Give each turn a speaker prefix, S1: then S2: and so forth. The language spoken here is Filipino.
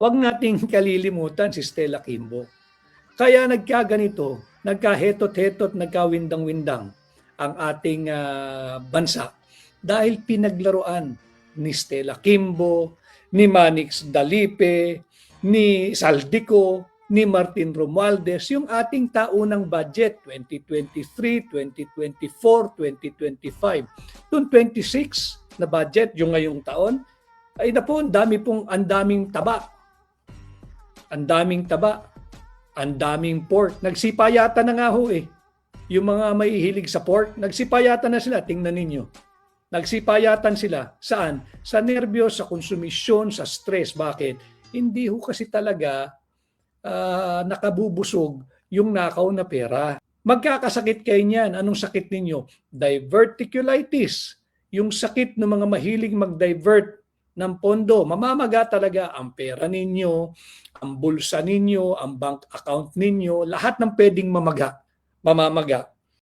S1: Huwag nating kalilimutan si Stella Kimbo. Kaya nagkaganito, nagkahetot-hetot, nagkawindang-windang ang ating bansa dahil pinaglaruan ni Stella Kimbo, ni Manix Dalipe, ni Saldico, ni Martin Romualdez, yung ating taunang budget 2023, 2024, 2025. Yung 26 na budget, yung ngayong taon, ay na po, ang daming taba. Ang daming taba. Ang daming pork. Nagsipayatan na nga ho eh. Yung mga mahihilig sa pork, nagsipayatan na sila. Tingnan ninyo. Nagsipayatan sila. Saan? Sa nerbiyos, sa konsumisyon, sa stress. Bakit? Hindi ho kasi talaga nakabubusog yung nakaw na pera. Magkakasakit kayo niyan. Anong sakit ninyo? Diverticulitis. Yung sakit ng mga mahilig mag-divert ng pondo. Mamamaga talaga ang pera ninyo, ang bulsa ninyo, ang bank account ninyo, lahat ng pwedeng mamamaga.